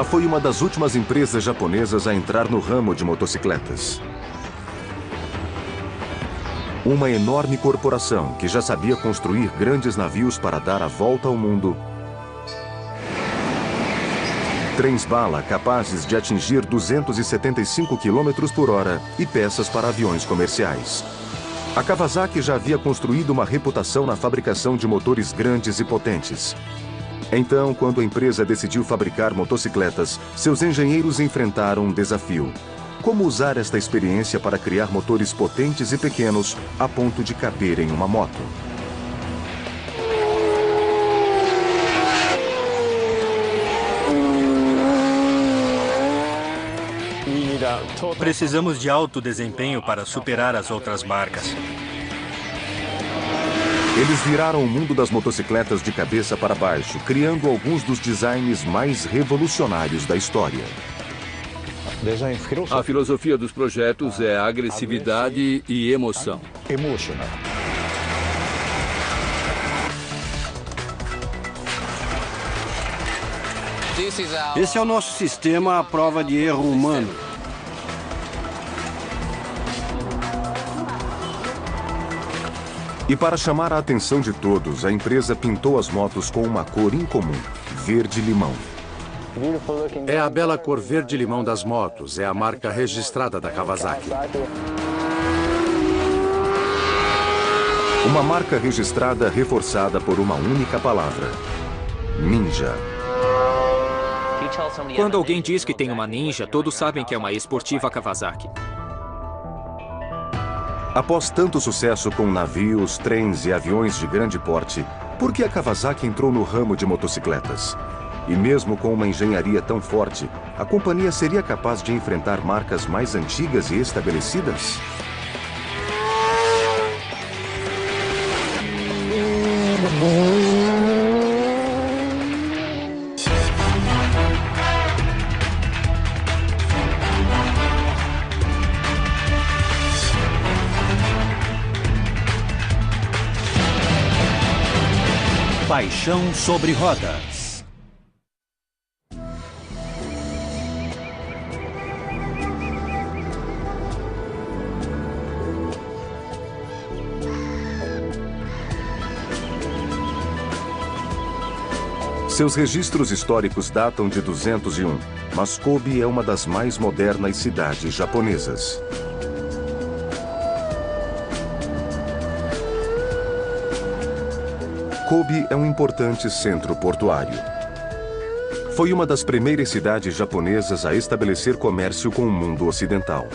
foi uma das últimas empresas japonesas a entrar no ramo de motocicletas. Uma enorme corporação que já sabia construir grandes navios para dar a volta ao mundo. Trens-bala capazes de atingir 275 km por hora e peças para aviões comerciais. A Kawasaki já havia construído uma reputação na fabricação de motores grandes e potentes. Então, quando a empresa decidiu fabricar motocicletas, seus engenheiros enfrentaram um desafio. Como usar esta experiência para criar motores potentes e pequenos a ponto de caber em uma moto? Precisamos de alto desempenho para superar as outras marcas. Eles viraram o mundo das motocicletas de cabeça para baixo, criando alguns dos designs mais revolucionários da história. A filosofia dos projetos é agressividade e emoção. Esse é o nosso sistema à prova de erro humano. E para chamar a atenção de todos, a empresa pintou as motos com uma cor incomum, verde-limão. É a bela cor verde-limão das motos, é a marca registrada da Kawasaki. Uma marca registrada reforçada por uma única palavra: Ninja. Quando alguém diz que tem uma Ninja, todos sabem que é uma esportiva Kawasaki. Após tanto sucesso com navios, trens e aviões de grande porte, por que a Kawasaki entrou no ramo de motocicletas? E mesmo com uma engenharia tão forte, a companhia seria capaz de enfrentar marcas mais antigas e estabelecidas? Paixão sobre rodas. Seus registros históricos datam de 201, mas Kobe é uma das mais modernas cidades japonesas. Kobe é um importante centro portuário. Foi uma das primeiras cidades japonesas a estabelecer comércio com o mundo ocidental.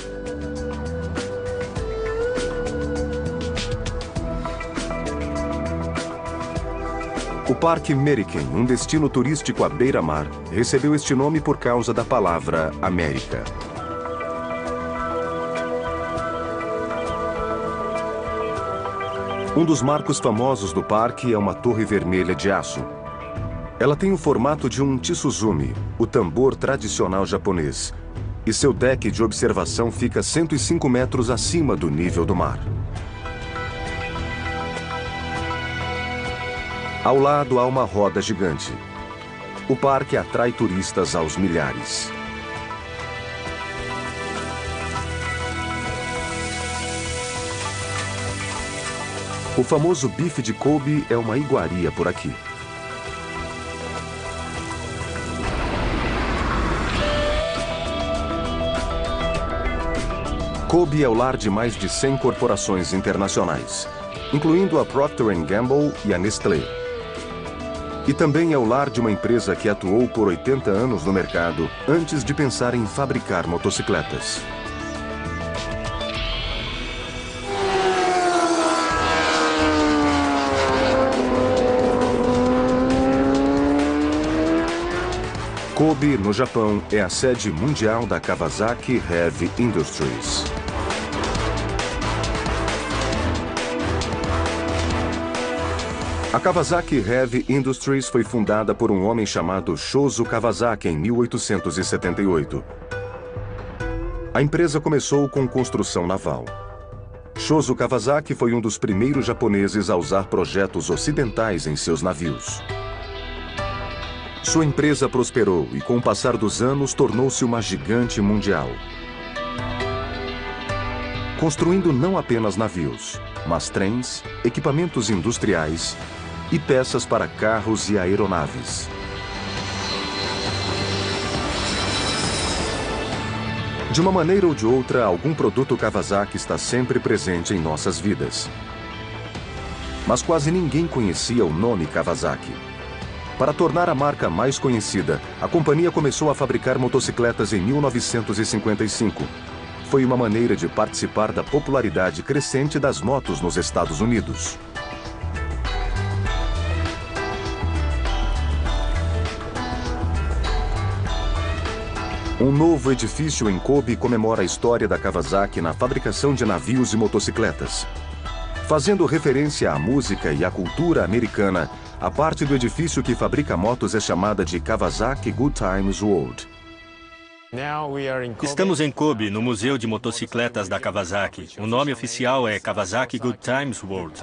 O Parque Meriken, um destino turístico à beira-mar, recebeu este nome por causa da palavra América. Um dos marcos famosos do parque é uma torre vermelha de aço. Ela tem o formato de um tsuzumi, o tambor tradicional japonês, e seu deck de observação fica 105 metros acima do nível do mar. Ao lado há uma roda gigante. O parque atrai turistas aos milhares. O famoso bife de Kobe é uma iguaria por aqui. Kobe é o lar de mais de 100 corporações internacionais, incluindo a Procter & Gamble e a Nestlé. E também é o lar de uma empresa que atuou por 80 anos no mercado antes de pensar em fabricar motocicletas. Kobe, no Japão, é a sede mundial da Kawasaki Heavy Industries. A Kawasaki Heavy Industries foi fundada por um homem chamado Shozo Kawasaki em 1878. A empresa começou com construção naval. Shozo Kawasaki foi um dos primeiros japoneses a usar projetos ocidentais em seus navios. Sua empresa prosperou e, com o passar dos anos, tornou-se uma gigante mundial. Construindo não apenas navios, mas trens, equipamentos industriais e peças para carros e aeronaves. De uma maneira ou de outra, algum produto Kawasaki está sempre presente em nossas vidas. Mas quase ninguém conhecia o nome Kawasaki. Para tornar a marca mais conhecida, a companhia começou a fabricar motocicletas em 1955. Foi uma maneira de participar da popularidade crescente das motos nos Estados Unidos. Um novo edifício em Kobe comemora a história da Kawasaki na fabricação de navios e motocicletas. Fazendo referência à música e à cultura americana, a parte do edifício que fabrica motos é chamada de Kawasaki Good Times World. Estamos em Kobe, no Museu de Motocicletas da Kawasaki. O nome oficial é Kawasaki Good Times World.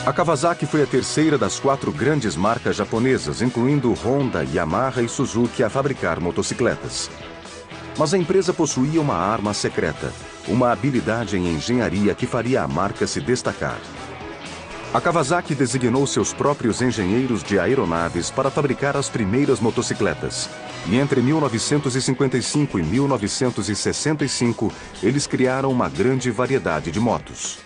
A Kawasaki foi a terceira das 4 grandes marcas japonesas, incluindo Honda, Yamaha e Suzuki, a fabricar motocicletas. Mas a empresa possuía uma arma secreta, uma habilidade em engenharia que faria a marca se destacar. A Kawasaki designou seus próprios engenheiros de aeronaves para fabricar as primeiras motocicletas. E entre 1955 e 1965, eles criaram uma grande variedade de motos.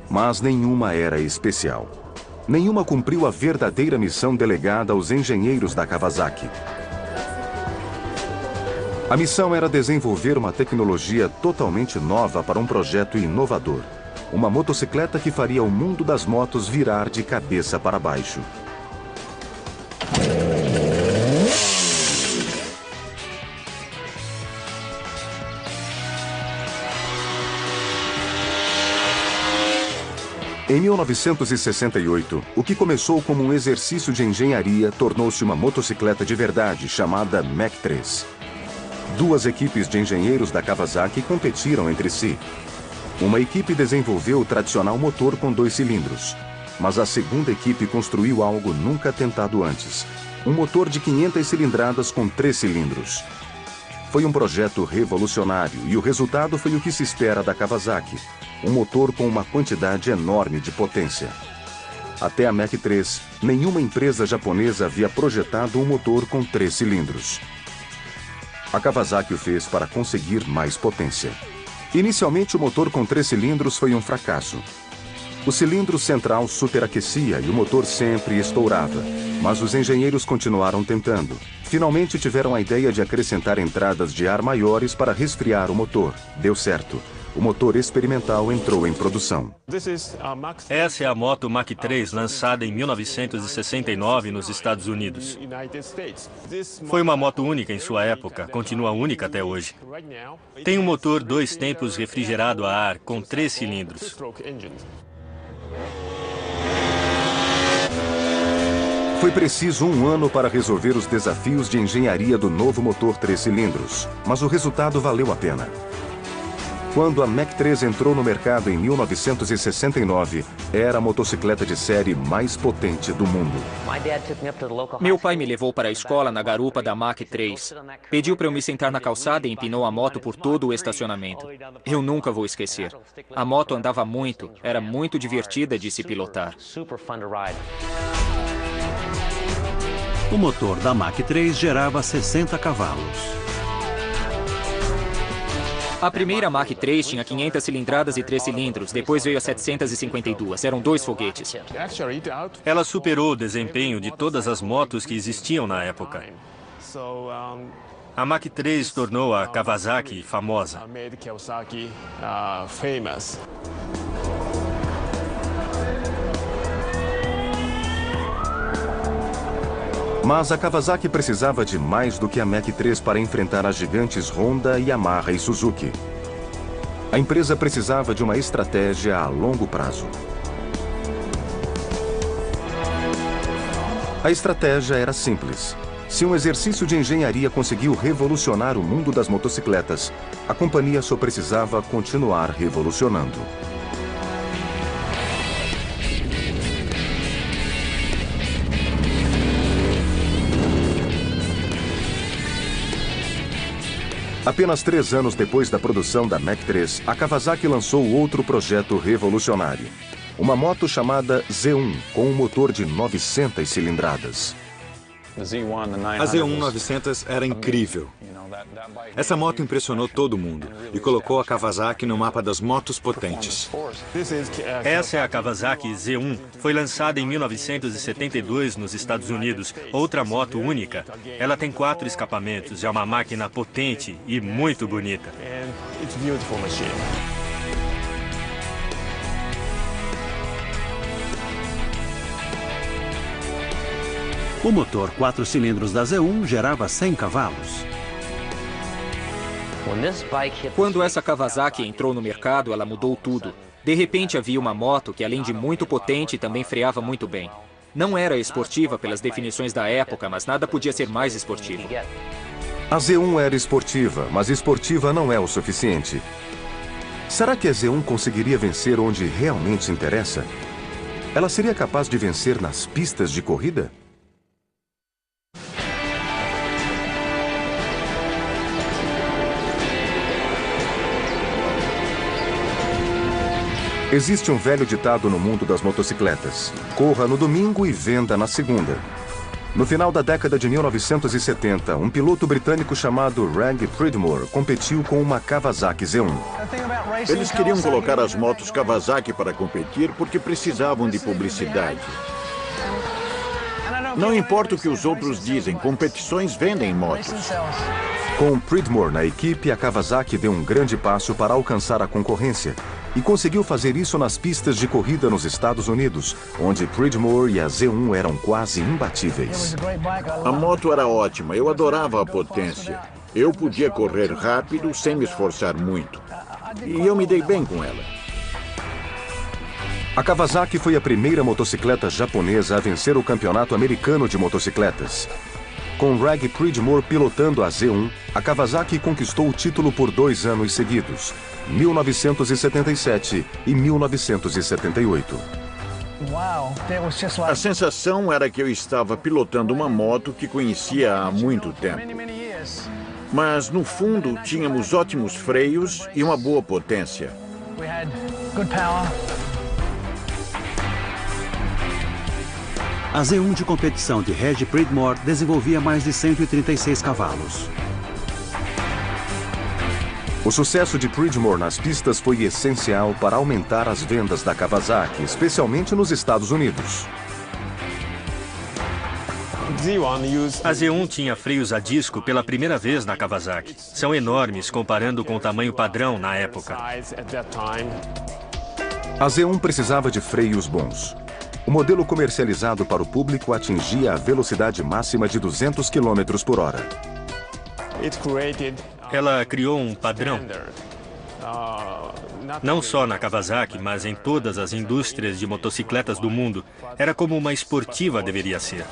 Mas nenhuma era especial. Nenhuma cumpriu a verdadeira missão delegada aos engenheiros da Kawasaki. A missão era desenvolver uma tecnologia totalmente nova para um projeto inovador. Uma motocicleta que faria o mundo das motos virar de cabeça para baixo. Em 1968, o que começou como um exercício de engenharia tornou-se uma motocicleta de verdade, chamada Mach 3. 2 equipes de engenheiros da Kawasaki competiram entre si. Uma equipe desenvolveu o tradicional motor com 2 cilindros, mas a segunda equipe construiu algo nunca tentado antes, um motor de 500 cilindradas com 3 cilindros. Foi um projeto revolucionário e o resultado foi o que se espera da Kawasaki, um motor com uma quantidade enorme de potência. Até a Mach 3, nenhuma empresa japonesa havia projetado um motor com 3 cilindros. A Kawasaki o fez para conseguir mais potência. Inicialmente, o motor com 3 cilindros foi um fracasso. O cilindro central superaquecia e o motor sempre estourava, mas os engenheiros continuaram tentando. Finalmente tiveram a ideia de acrescentar entradas de ar maiores para resfriar o motor. Deu certo. O motor experimental entrou em produção. Essa é a moto Mach 3 lançada em 1969 nos Estados Unidos. Foi uma moto única em sua época, continua única até hoje. Tem um motor 2 tempos refrigerado a ar com 3 cilindros. Foi preciso 1 ano para resolver os desafios de engenharia do novo motor 3 cilindros, mas o resultado valeu a pena. Quando a Mach 3 entrou no mercado em 1969, era a motocicleta de série mais potente do mundo. Meu pai me levou para a escola na garupa da Mach 3. Pediu para eu me sentar na calçada e empinou a moto por todo o estacionamento. Eu nunca vou esquecer. A moto andava muito, era muito divertida de se pilotar. O motor da Mach 3 gerava 60 cavalos. A primeira Mach 3 tinha 500 cilindradas e 3 cilindros, depois veio a 752, eram 2 foguetes. Ela superou o desempenho de todas as motos que existiam na época. A Mach 3 tornou a Kawasaki famosa. Mas a Kawasaki precisava de mais do que a Mach 3 para enfrentar as gigantes Honda, Yamaha e Suzuki. A empresa precisava de uma estratégia a longo prazo. A estratégia era simples. Se um exercício de engenharia conseguiu revolucionar o mundo das motocicletas, a companhia só precisava continuar revolucionando. Apenas 3 anos depois da produção da Mach 3, a Kawasaki lançou outro projeto revolucionário. Uma moto chamada Z1, com um motor de 900 cilindradas. A Z1 900 era incrível. Essa moto impressionou todo mundo e colocou a Kawasaki no mapa das motos potentes. Essa é a Kawasaki Z1. Foi lançada em 1972 nos Estados Unidos. Outra moto única. Ela tem 4 escapamentos, é uma máquina potente e muito bonita. O motor 4 cilindros da Z1 gerava 100 cavalos. Quando essa Kawasaki entrou no mercado, ela mudou tudo. De repente havia uma moto que, além de muito potente, também freava muito bem. Não era esportiva pelas definições da época, mas nada podia ser mais esportivo. A Z1 era esportiva, mas esportiva não é o suficiente. Será que a Z1 conseguiria vencer onde realmente interessa? Ela seria capaz de vencer nas pistas de corrida? Existe um velho ditado no mundo das motocicletas: corra no domingo e venda na segunda. No final da década de 1970, um piloto britânico chamado Reg Pridmore competiu com uma Kawasaki Z1. Eles queriam colocar as motos Kawasaki para competir porque precisavam de publicidade. Não importa o que os outros dizem, competições vendem motos. Com Pridmore na equipe, a Kawasaki deu um grande passo para alcançar a concorrência e conseguiu fazer isso nas pistas de corrida nos Estados Unidos, onde Pridmore e a Z1 eram quase imbatíveis. A moto era ótima, eu adorava a potência. Eu podia correr rápido sem me esforçar muito. E eu me dei bem com ela. A Kawasaki foi a primeira motocicleta japonesa a vencer o campeonato americano de motocicletas. Com Reg Pridmore pilotando a Z1, a Kawasaki conquistou o título por 2 anos seguidos, 1977 e 1978. A sensação era que eu estava pilotando uma moto que conhecia há muito tempo. Mas, no fundo, tínhamos ótimos freios e uma boa potência. A Z1 de competição de Reg Pridmore desenvolvia mais de 136 cavalos. O sucesso de Pridmore nas pistas foi essencial para aumentar as vendas da Kawasaki, especialmente nos Estados Unidos. A Z1 tinha freios a disco pela primeira vez na Kawasaki. São enormes comparando com o tamanho padrão na época. A Z1 precisava de freios bons. O modelo comercializado para o público atingia a velocidade máxima de 200 km por hora. Ela criou um padrão, não só na Kawasaki, mas em todas as indústrias de motocicletas do mundo. Era como uma esportiva deveria ser.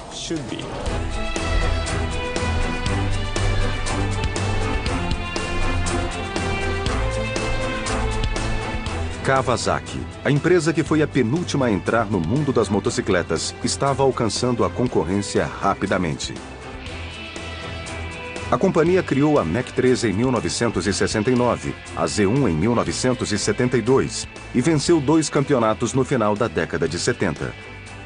Kawasaki, a empresa que foi a penúltima a entrar no mundo das motocicletas, estava alcançando a concorrência rapidamente. A companhia criou a Mach 3 em 1969, a Z1 em 1972 e venceu 2 campeonatos no final da década de 70.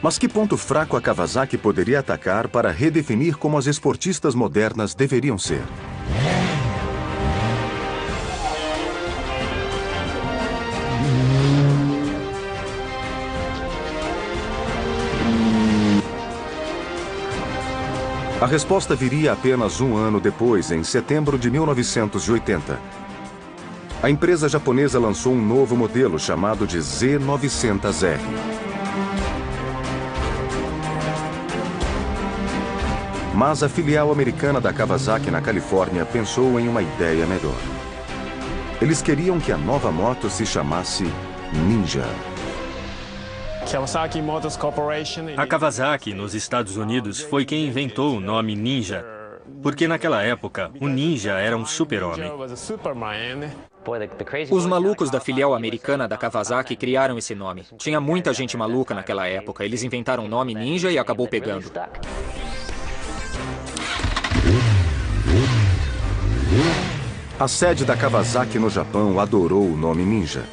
Mas que ponto fraco a Kawasaki poderia atacar para redefinir como as esportistas modernas deveriam ser? A resposta viria apenas 1 ano depois, em setembro de 1980. A empresa japonesa lançou um novo modelo chamado de Z900R. Mas a filial americana da Kawasaki na Califórnia pensou em uma ideia melhor. Eles queriam que a nova moto se chamasse Ninja. A Kawasaki, nos Estados Unidos, foi quem inventou o nome Ninja, porque naquela época, o Ninja era um super-homem. Os malucos da filial americana da Kawasaki criaram esse nome. Tinha muita gente maluca naquela época. Eles inventaram o nome Ninja e acabou pegando. A sede da Kawasaki no Japão adorou o nome Ninja.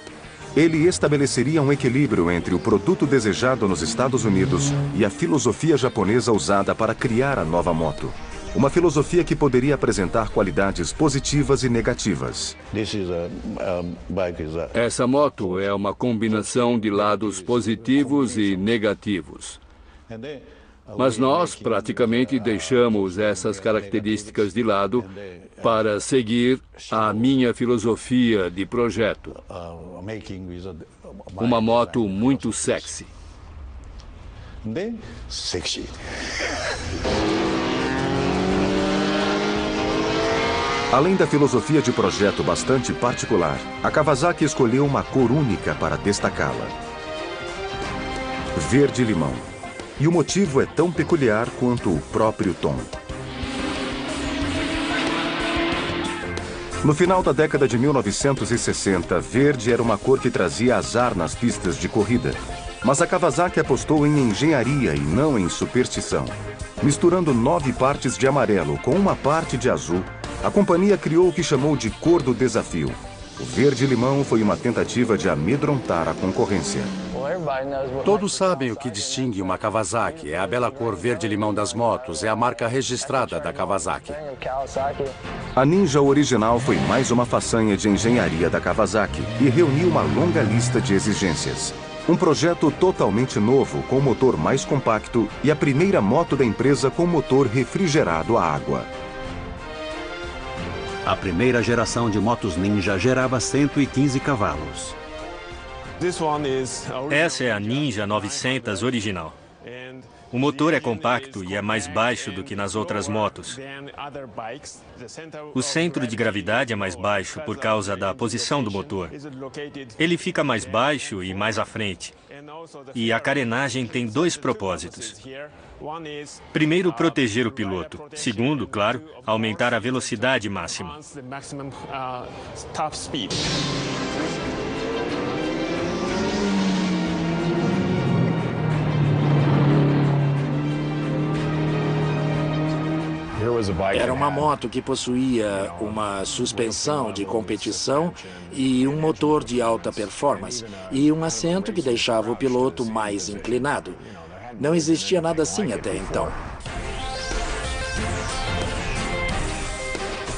Ele estabeleceria um equilíbrio entre o produto desejado nos Estados Unidos e a filosofia japonesa usada para criar a nova moto. Uma filosofia que poderia apresentar qualidades positivas e negativas. Essa moto é uma combinação de lados positivos e negativos. Mas nós praticamente deixamos essas características de lado para seguir a minha filosofia de projeto. Uma moto muito sexy. Além da filosofia de projeto bastante particular, a Kawasaki escolheu uma cor única para destacá-la: verde-limão. E o motivo é tão peculiar quanto o próprio tom. No final da década de 1960, verde era uma cor que trazia azar nas pistas de corrida. Mas a Kawasaki apostou em engenharia e não em superstição. Misturando 9 partes de amarelo com uma parte de azul, a companhia criou o que chamou de cor do desafio. O verde-limão foi uma tentativa de amedrontar a concorrência. Todos sabem o que distingue uma Kawasaki. É a bela cor verde-limão das motos. É a marca registrada da Kawasaki. A Ninja original foi mais uma façanha de engenharia da Kawasaki e reuniu uma longa lista de exigências. Um projeto totalmente novo, com motor mais compacto e a primeira moto da empresa com motor refrigerado a água. A primeira geração de motos Ninja gerava 115 cavalos. Essa é a Ninja 900 original. O motor é compacto e é mais baixo do que nas outras motos. O centro de gravidade é mais baixo por causa da posição do motor. Ele fica mais baixo e mais à frente. E a carenagem tem 2 propósitos. Primeiro, proteger o piloto. Segundo, claro, aumentar a velocidade máxima. Era uma moto que possuía uma suspensão de competição e um motor de alta performance e um assento que deixava o piloto mais inclinado. Não existia nada assim até então.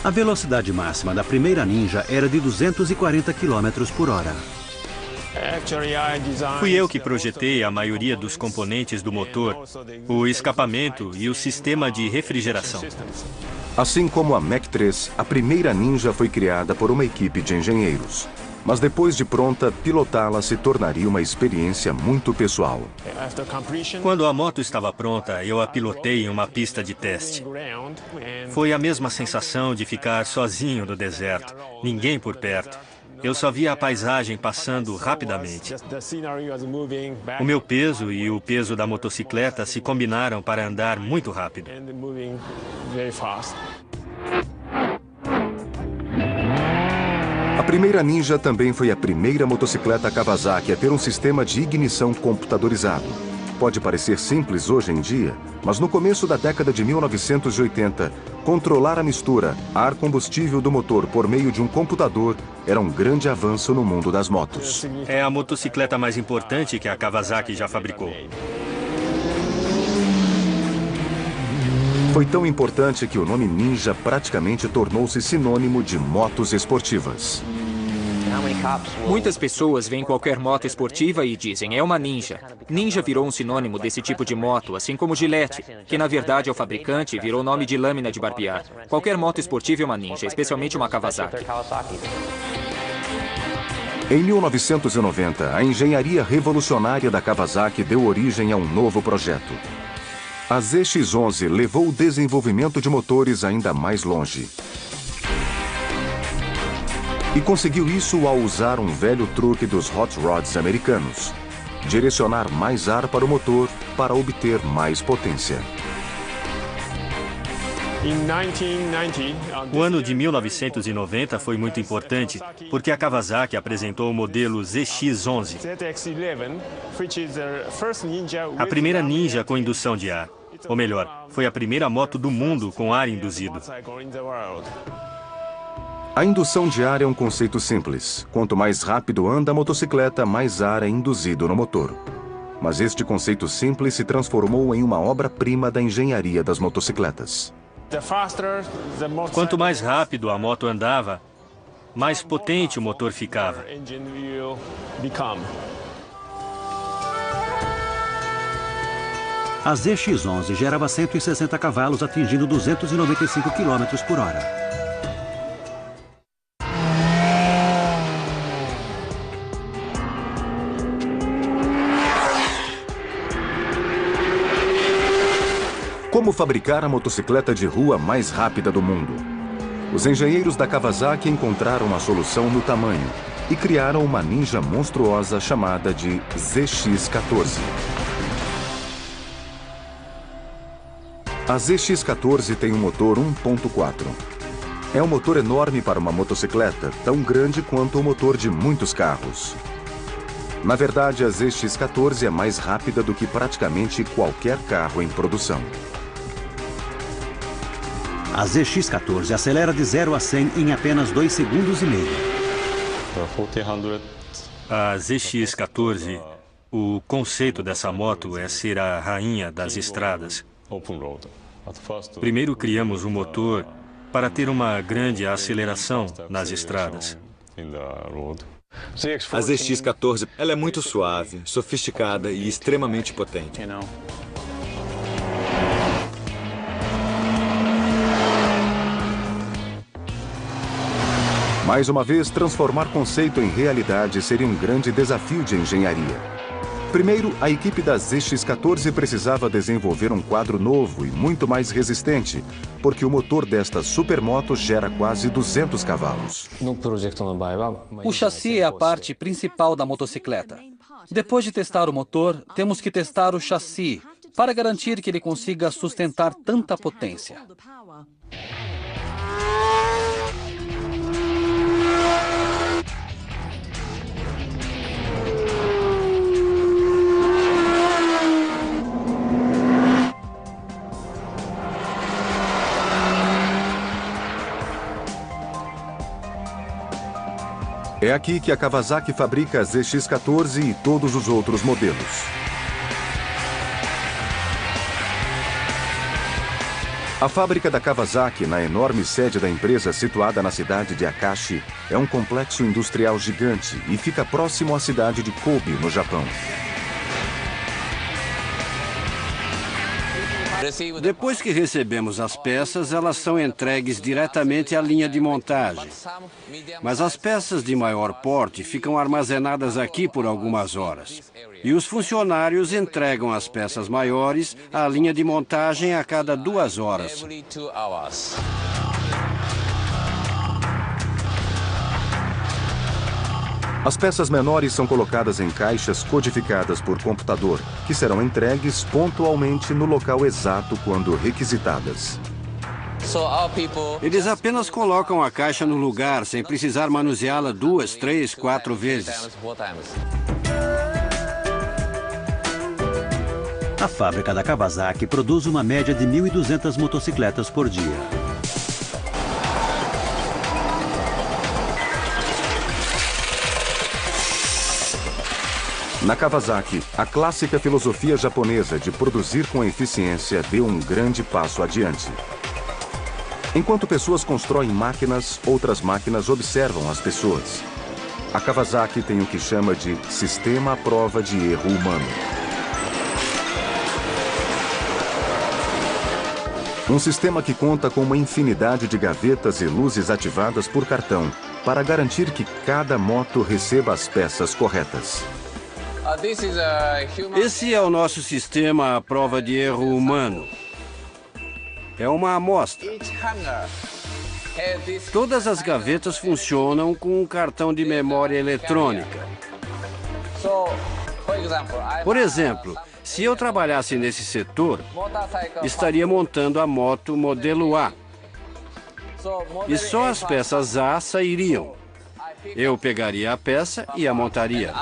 A velocidade máxima da primeira Ninja era de 240 km por hora. Fui eu que projetei a maioria dos componentes do motor, o escapamento e o sistema de refrigeração. Assim como a Mach 3, a primeira Ninja foi criada por uma equipe de engenheiros. Mas depois de pronta, pilotá-la se tornaria uma experiência muito pessoal. Quando a moto estava pronta, eu a pilotei em uma pista de teste. Foi a mesma sensação de ficar sozinho no deserto, ninguém por perto. Eu só via a paisagem passando rapidamente. O meu peso e o peso da motocicleta se combinaram para andar muito rápido. A primeira Ninja também foi a primeira motocicleta Kawasaki a ter um sistema de ignição computadorizado. Pode parecer simples hoje em dia, mas no começo da década de 1980, controlar a mistura ar-combustível do motor por meio de um computador era um grande avanço no mundo das motos. É a motocicleta mais importante que a Kawasaki já fabricou. Foi tão importante que o nome Ninja praticamente tornou-se sinônimo de motos esportivas. Muitas pessoas veem qualquer moto esportiva e dizem, é uma Ninja. Ninja virou um sinônimo desse tipo de moto, assim como Gillette, que na verdade é o fabricante e virou nome de lâmina de barbear. Qualquer moto esportiva é uma Ninja, especialmente uma Kawasaki. Em 1990, a engenharia revolucionária da Kawasaki deu origem a um novo projeto. A ZX-11 levou o desenvolvimento de motores ainda mais longe. E conseguiu isso ao usar um velho truque dos hot rods americanos. direcionar mais ar para o motor para obter mais potência. O ano de 1990 foi muito importante porque a Kawasaki apresentou o modelo ZX-11, a primeira Ninja com indução de ar. Ou melhor, foi a primeira moto do mundo com ar induzido. A indução de ar é um conceito simples. Quanto mais rápido anda a motocicleta, mais ar é induzido no motor. Mas este conceito simples se transformou em uma obra-prima da engenharia das motocicletas. Quanto mais rápido a moto andava, mais potente o motor ficava. A ZX-11 gerava 160 cavalos, atingindo 295 km por hora. Como fabricar a motocicleta de rua mais rápida do mundo? Os engenheiros da Kawasaki encontraram a solução no tamanho e criaram uma Ninja monstruosa chamada de ZX-14. A ZX-14 tem um motor 1.4. É um motor enorme para uma motocicleta, tão grande quanto o motor de muitos carros. Na verdade, a ZX-14 é mais rápida do que praticamente qualquer carro em produção. A ZX-14 acelera de 0 a 100 em apenas 2 segundos e meio. A ZX-14, o conceito dessa moto é ser a rainha das estradas. Primeiro criamos um motor para ter uma grande aceleração nas estradas. A ZX-14 ela é muito suave, sofisticada e extremamente potente. Mais uma vez, transformar conceito em realidade seria um grande desafio de engenharia. Primeiro, a equipe da ZX-14 precisava desenvolver um quadro novo e muito mais resistente, porque o motor desta supermoto gera quase 200 cavalos. O chassi é a parte principal da motocicleta. Depois de testar o motor, temos que testar o chassi, para garantir que ele consiga sustentar tanta potência. É aqui que a Kawasaki fabrica a ZX-14 e todos os outros modelos. A fábrica da Kawasaki, na enorme sede da empresa situada na cidade de Akashi, é um complexo industrial gigante e fica próximo à cidade de Kobe, no Japão. Depois que recebemos as peças, elas são entregues diretamente à linha de montagem. Mas as peças de maior porte ficam armazenadas aqui por algumas horas. E os funcionários entregam as peças maiores à linha de montagem a cada 2 horas. As peças menores são colocadas em caixas codificadas por computador, que serão entregues pontualmente no local exato quando requisitadas. Eles apenas colocam a caixa no lugar, sem precisar manuseá-la 2, 3, 4 vezes. A fábrica da Kawasaki produz uma média de 1.200 motocicletas por dia. Na Kawasaki, a clássica filosofia japonesa de produzir com eficiência deu um grande passo adiante. Enquanto pessoas constroem máquinas, outras máquinas observam as pessoas. A Kawasaki tem o que chama de sistema à prova de erro humano. Um sistema que conta com uma infinidade de gavetas e luzes ativadas por cartão para garantir que cada moto receba as peças corretas. Esse é o nosso sistema à prova de erro humano. É uma amostra. Todas as gavetas funcionam com um cartão de memória eletrônica. Por exemplo, se eu trabalhasse nesse setor, estaria montando a moto modelo A. E só as peças A sairiam. Eu pegaria a peça e a montaria.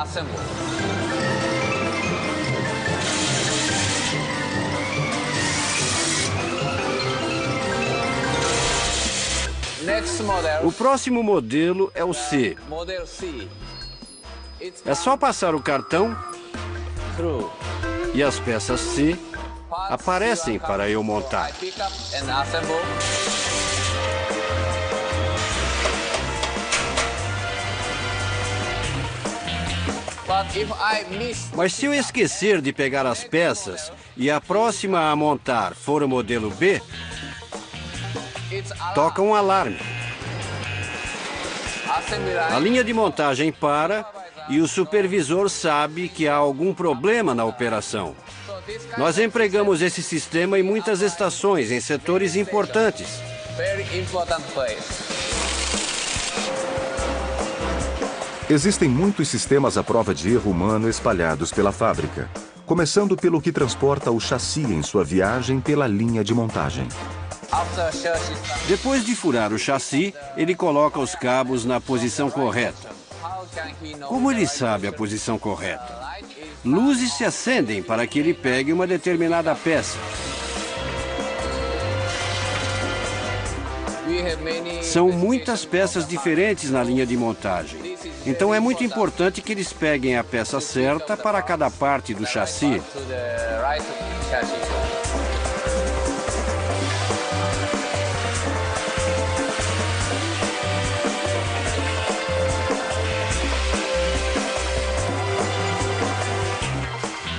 O próximo modelo é o C. É só passar o cartão e as peças C aparecem para eu montar. Mas se eu esquecer de pegar as peças e a próxima a montar for o modelo B, toca um alarme. A linha de montagem para e o supervisor sabe que há algum problema na operação. Nós empregamos esse sistema em muitas estações, em setores importantes. Existem muitos sistemas à prova de erro humano espalhados pela fábrica, começando pelo que transporta o chassi em sua viagem pela linha de montagem. Depois de furar o chassi, ele coloca os cabos na posição correta. Como ele sabe a posição correta? Luzes se acendem para que ele pegue uma determinada peça. São muitas peças diferentes na linha de montagem. Então é muito importante que eles peguem a peça certa para cada parte do chassi.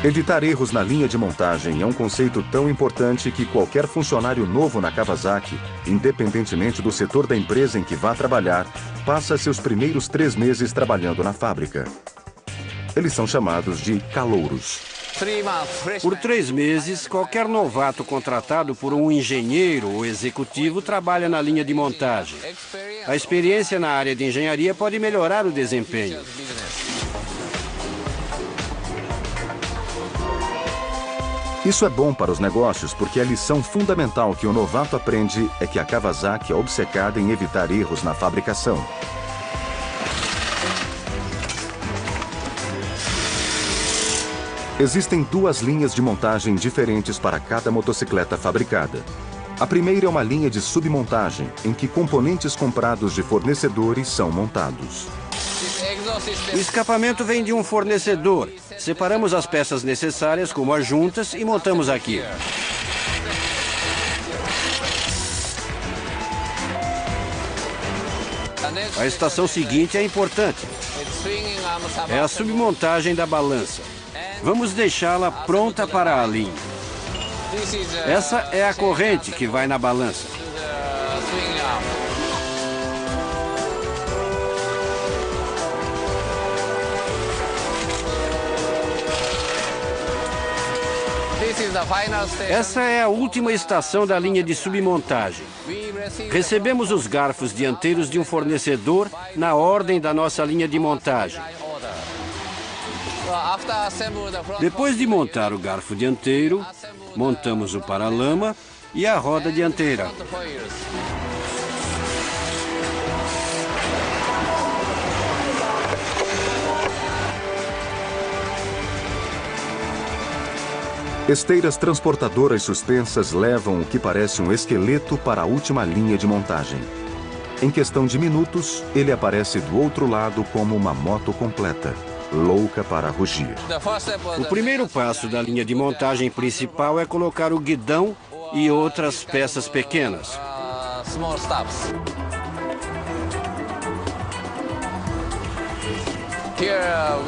Evitar erros na linha de montagem é um conceito tão importante que qualquer funcionário novo na Kawasaki, independentemente do setor da empresa em que vá trabalhar, passa seus primeiros 3 meses trabalhando na fábrica. Eles são chamados de calouros. Por 3 meses, qualquer novato contratado por um engenheiro ou executivo trabalha na linha de montagem. A experiência na área de engenharia pode melhorar o desempenho. Isso é bom para os negócios porque a lição fundamental que o novato aprende é que a Kawasaki é obcecada em evitar erros na fabricação. Existem 2 linhas de montagem diferentes para cada motocicleta fabricada. A primeira é uma linha de submontagem, em que componentes comprados de fornecedores são montados. O escapamento vem de um fornecedor. Separamos as peças necessárias, como as juntas, e montamos aqui. A estação seguinte é importante. É a submontagem da balança. Vamos deixá-la pronta para a linha. Essa é a corrente que vai na balança. Essa é a última estação da linha de submontagem. Recebemos os garfos dianteiros de um fornecedor na ordem da nossa linha de montagem. Depois de montar o garfo dianteiro, montamos o paralama e a roda dianteira. Esteiras transportadoras suspensas levam o que parece um esqueleto para a última linha de montagem. Em questão de minutos, ele aparece do outro lado como uma moto completa, louca para rugir. O primeiro passo da linha de montagem principal é colocar o guidão e outras peças pequenas.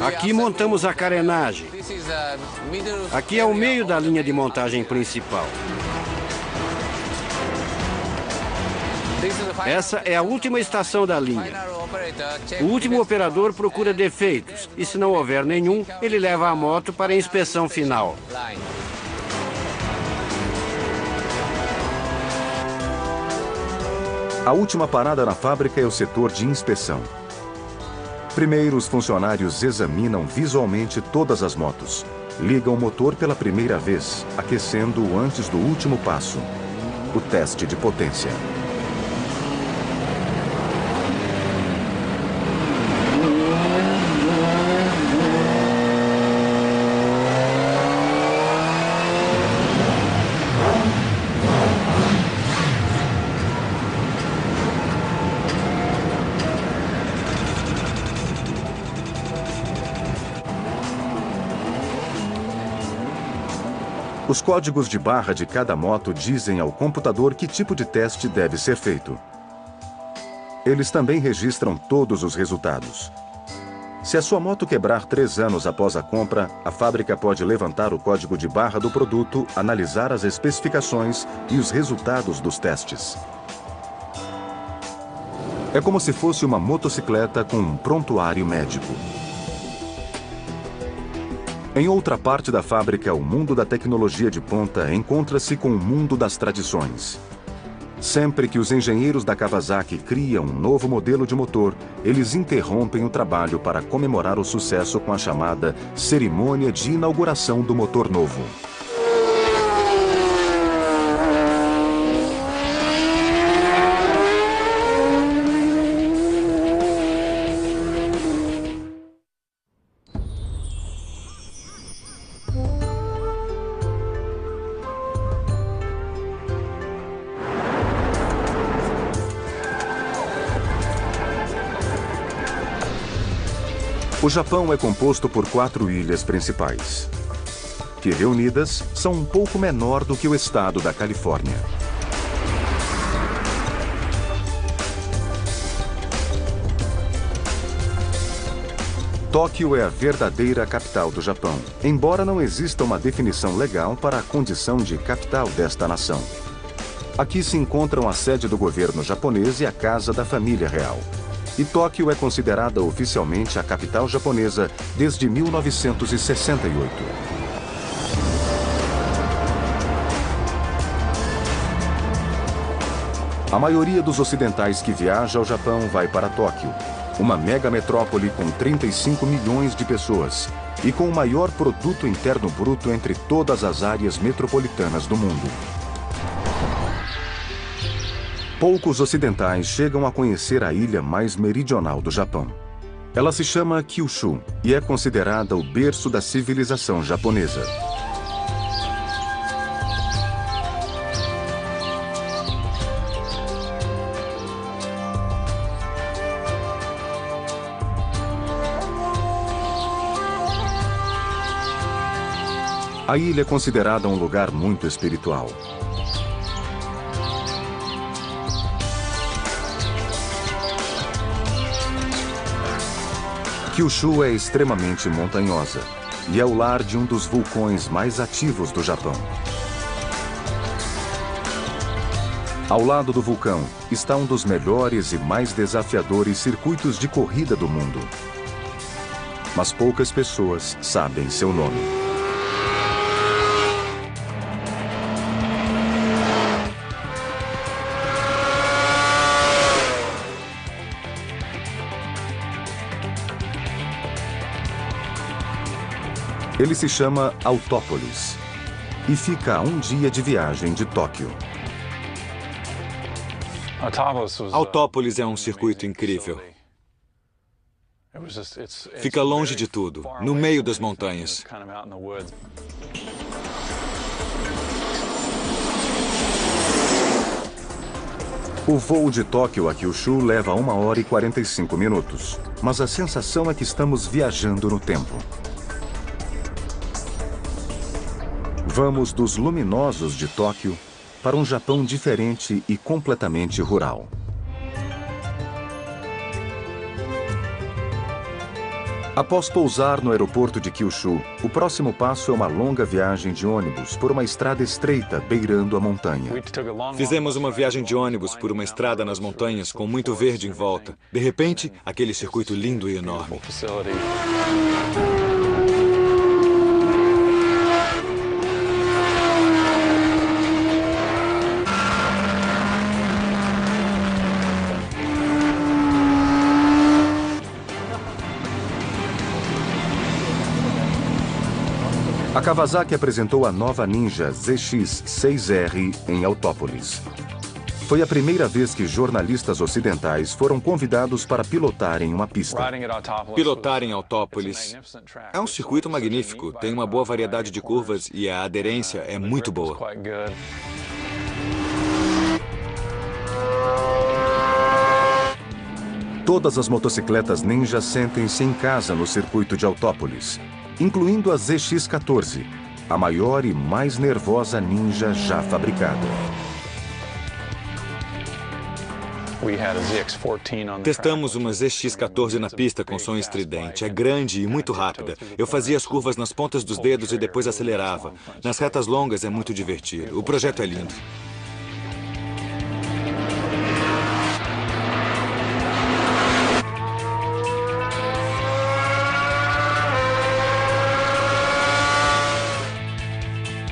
Aqui montamos a carenagem. Aqui é o meio da linha de montagem principal. Essa é a última estação da linha. O último operador procura defeitos e, se não houver nenhum, ele leva a moto para a inspeção final. A última parada na fábrica é o setor de inspeção. Primeiro, os funcionários examinam visualmente todas as motos. Ligam o motor pela primeira vez, aquecendo-o antes do último passo, o teste de potência. Os códigos de barra de cada moto dizem ao computador que tipo de teste deve ser feito. Eles também registram todos os resultados. Se a sua moto quebrar 3 anos após a compra, a fábrica pode levantar o código de barra do produto, analisar as especificações e os resultados dos testes. É como se fosse uma motocicleta com um prontuário médico. Em outra parte da fábrica, o mundo da tecnologia de ponta encontra-se com o mundo das tradições. Sempre que os engenheiros da Kawasaki criam um novo modelo de motor, eles interrompem o trabalho para comemorar o sucesso com a chamada cerimônia de inauguração do motor novo. O Japão é composto por 4 ilhas principais, que reunidas são um pouco menor do que o estado da Califórnia. Tóquio é a verdadeira capital do Japão, embora não exista uma definição legal para a condição de capital desta nação. Aqui se encontram a sede do governo japonês e a casa da família real. E Tóquio é considerada oficialmente a capital japonesa desde 1968. A maioria dos ocidentais que viaja ao Japão vai para Tóquio, uma mega metrópole com 35 milhões de pessoas e com o maior produto interno bruto entre todas as áreas metropolitanas do mundo. Poucos ocidentais chegam a conhecer a ilha mais meridional do Japão. Ela se chama Kyushu e é considerada o berço da civilização japonesa. A ilha é considerada um lugar muito espiritual. Kyushu é extremamente montanhosa e é o lar de um dos vulcões mais ativos do Japão. Ao lado do vulcão está um dos melhores e mais desafiadores circuitos de corrida do mundo. Mas poucas pessoas sabem seu nome. Ele se chama Autópolis e fica a 1 dia de viagem de Tóquio. Autópolis é um circuito incrível. Fica longe de tudo, no meio das montanhas. O voo de Tóquio a Kyushu leva 1 hora e 45 minutos, mas a sensação é que estamos viajando no tempo. Vamos dos luminosos de Tóquio para um Japão diferente e completamente rural. Após pousar no aeroporto de Kyushu, o próximo passo é uma longa viagem de ônibus por uma estrada estreita beirando a montanha. Fizemos uma viagem de ônibus por uma estrada nas montanhas com muito verde em volta. De repente, aquele circuito lindo e enorme. A Kawasaki apresentou a nova Ninja ZX-6R em Autópolis. Foi a primeira vez que jornalistas ocidentais foram convidados para pilotar em uma pista. Pilotar em Autópolis é um circuito magnífico, tem uma boa variedade de curvas e a aderência é muito boa. Todas as motocicletas Ninja sentem-se em casa no circuito de Autópolis, incluindo a ZX-14, a maior e mais nervosa Ninja já fabricada. Testamos uma ZX-14 na pista com som estridente. É grande e muito rápida. Eu fazia as curvas nas pontas dos dedos e depois acelerava. Nas retas longas é muito divertido. O projeto é lindo.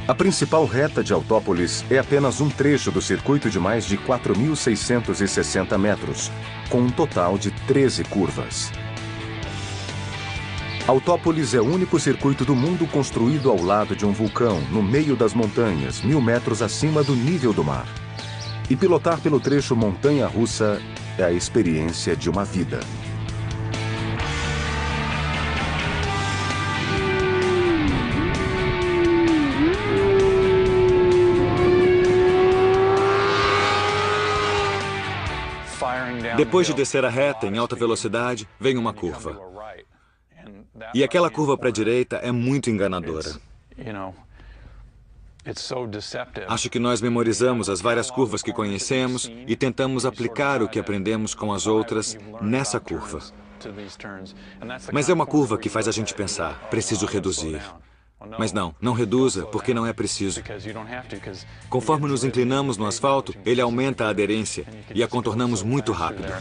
A principal reta de Autópolis é apenas um trecho do circuito de mais de 4.660 metros, com um total de 13 curvas. Autópolis é o único circuito do mundo construído ao lado de um vulcão, no meio das montanhas, 1.000 metros acima do nível do mar. E pilotar pelo trecho montanha-russa é a experiência de uma vida. Depois de descer a reta em alta velocidade, vem uma curva. E aquela curva para a direita é muito enganadora. Acho que nós memorizamos as várias curvas que conhecemos e tentamos aplicar o que aprendemos com as outras nessa curva. Mas é uma curva que faz a gente pensar, preciso reduzir. Mas não reduza, porque não é preciso. Conforme nos inclinamos no asfalto, ele aumenta a aderência e a contornamos muito rápido.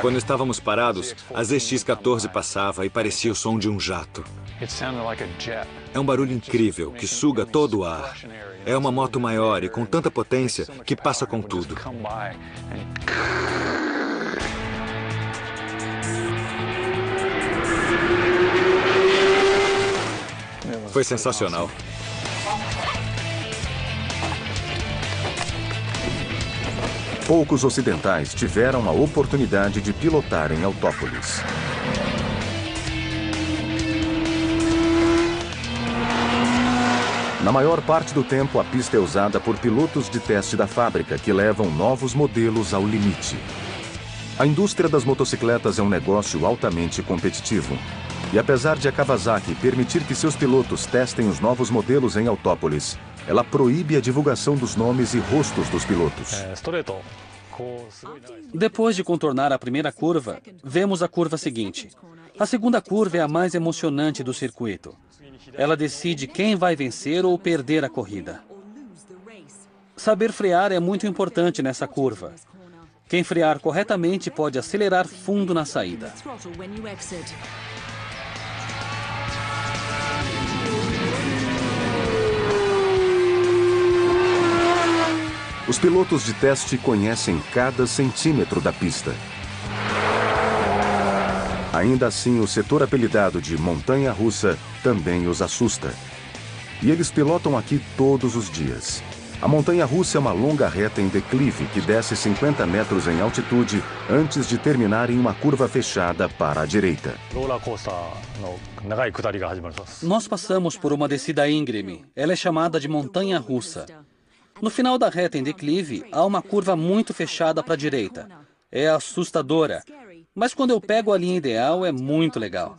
Quando estávamos parados, a ZX-14 passava e parecia o som de um jato. É um barulho incrível, que suga todo o ar. É uma moto maior e com tanta potência que passa com tudo. Foi sensacional. Poucos ocidentais tiveram a oportunidade de pilotar em Autópolis. Na maior parte do tempo, a pista é usada por pilotos de teste da fábrica que levam novos modelos ao limite. A indústria das motocicletas é um negócio altamente competitivo. E apesar de a Kawasaki permitir que seus pilotos testem os novos modelos em Autópolis, ela proíbe a divulgação dos nomes e rostos dos pilotos. Depois de contornar a primeira curva, vemos a curva seguinte. A segunda curva é a mais emocionante do circuito. Ela decide quem vai vencer ou perder a corrida. Saber frear é muito importante nessa curva. Quem frear corretamente pode acelerar fundo na saída. Os pilotos de teste conhecem cada centímetro da pista. Ainda assim, o setor apelidado de montanha-russa também os assusta. E eles pilotam aqui todos os dias. A montanha-russa é uma longa reta em declive que desce 50 metros em altitude antes de terminar em uma curva fechada para a direita. Nós passamos por uma descida íngreme. Ela é chamada de montanha-russa. No final da reta em declive, há uma curva muito fechada para a direita. É assustadora. Mas quando eu pego a linha ideal, é muito legal.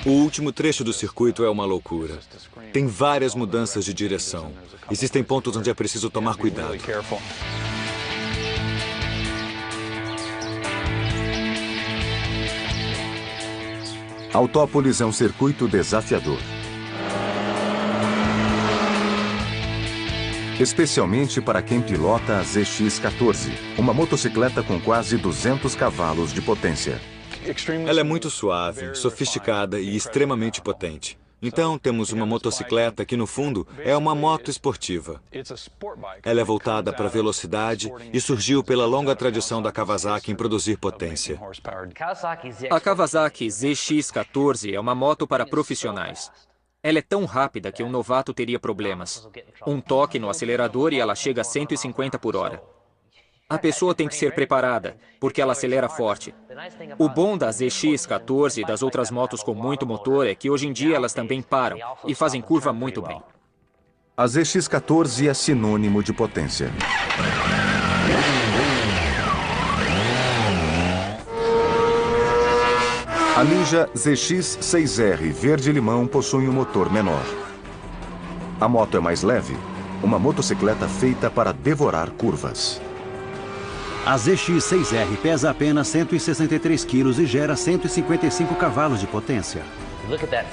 O último trecho do circuito é uma loucura. Tem várias mudanças de direção. Existem pontos onde é preciso tomar cuidado. Autópolis é um circuito desafiador. especialmente para quem pilota a ZX-14, uma motocicleta com quase 200 cavalos de potência. Ela é muito suave, sofisticada e extremamente potente. Então, temos uma motocicleta que, no fundo, é uma moto esportiva. Ela é voltada para a velocidade e surgiu pela longa tradição da Kawasaki em produzir potência. A Kawasaki ZX-14 é uma moto para profissionais. Ela é tão rápida que um novato teria problemas. Um toque no acelerador e ela chega a 150 por hora. A pessoa tem que ser preparada, porque ela acelera forte. O bom da ZX-14 e das outras motos com muito motor é que hoje em dia elas também param e fazem curva muito bem. A ZX-14 é sinônimo de potência. A Ninja ZX-6R verde-limão possui um motor menor. A moto é mais leve, uma motocicleta feita para devorar curvas. A ZX-6R pesa apenas 163 quilos e gera 155 cavalos de potência.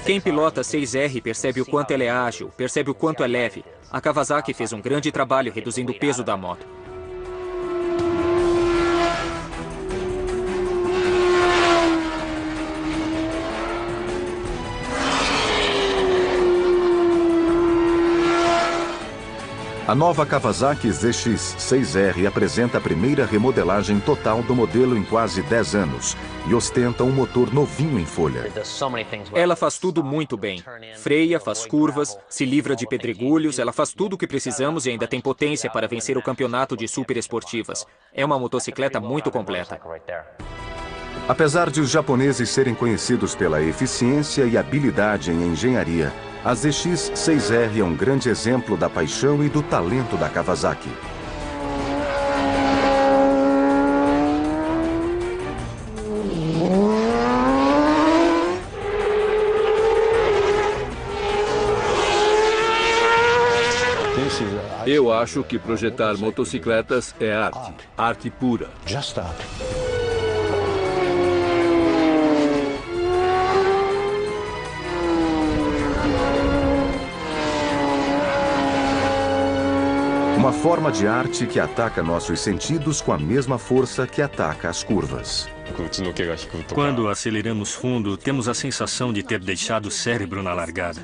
Quem pilota a 6R percebe o quanto ela é ágil, percebe o quanto é leve. A Kawasaki fez um grande trabalho reduzindo o peso da moto. A nova Kawasaki ZX-6R apresenta a primeira remodelagem total do modelo em quase 10 anos e ostenta um motor novinho em folha. Ela faz tudo muito bem. Freia, faz curvas, se livra de pedregulhos, ela faz tudo o que precisamos e ainda tem potência para vencer o campeonato de super esportivas. É uma motocicleta muito completa. Apesar de os japoneses serem conhecidos pela eficiência e habilidade em engenharia, a ZX-6R é um grande exemplo da paixão e do talento da Kawasaki. Eu acho que projetar motocicletas é arte, arte pura. Uma forma de arte que ataca nossos sentidos com a mesma força que ataca as curvas. Quando aceleramos fundo, temos a sensação de ter deixado o cérebro na largada.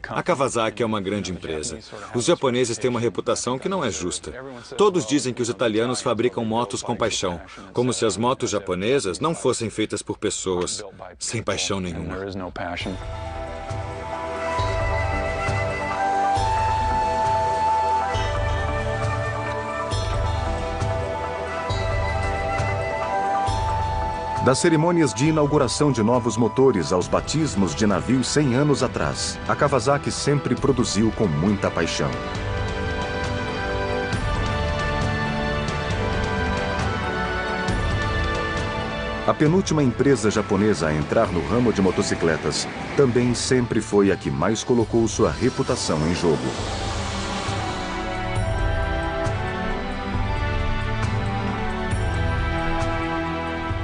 A Kawasaki é uma grande empresa. Os japoneses têm uma reputação que não é justa. Todos dizem que os italianos fabricam motos com paixão, como se as motos japonesas não fossem feitas por pessoas sem paixão nenhuma. Das cerimônias de inauguração de novos motores aos batismos de navios 100 anos atrás, a Kawasaki sempre produziu com muita paixão. A penúltima empresa japonesa a entrar no ramo de motocicletas também sempre foi a que mais colocou sua reputação em jogo.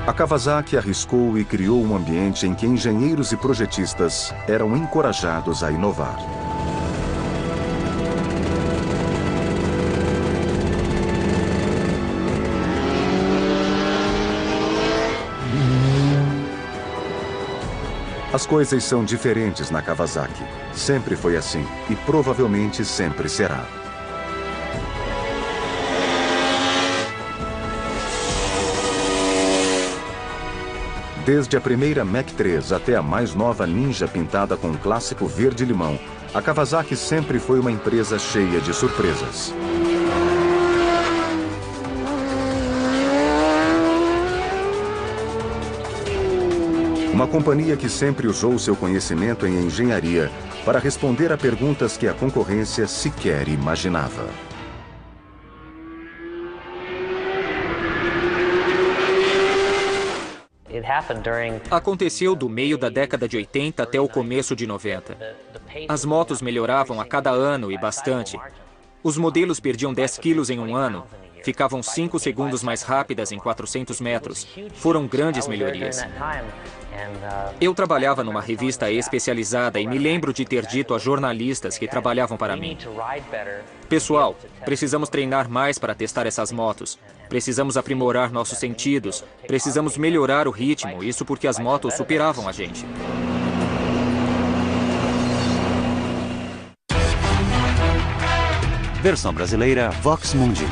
A Kawasaki arriscou e criou um ambiente em que engenheiros e projetistas eram encorajados a inovar. As coisas são diferentes na Kawasaki. Sempre foi assim e provavelmente sempre será. Desde a primeira Mach 3 até a mais nova Ninja pintada com um clássico verde-limão, a Kawasaki sempre foi uma empresa cheia de surpresas. Uma companhia que sempre usou seu conhecimento em engenharia para responder a perguntas que a concorrência sequer imaginava. Aconteceu do meio da década de 80 até o começo de 90. As motos melhoravam a cada ano e bastante. Os modelos perdiam 10 quilos em um ano, ficavam 5 segundos mais rápidas em 400 metros. Foram grandes melhorias. Eu trabalhava numa revista especializada e me lembro de ter dito a jornalistas que trabalhavam para mim: pessoal, precisamos treinar mais para testar essas motos. Precisamos aprimorar nossos sentidos. Precisamos melhorar o ritmo, isso porque as motos superavam a gente. Versão brasileira Vox Mundi.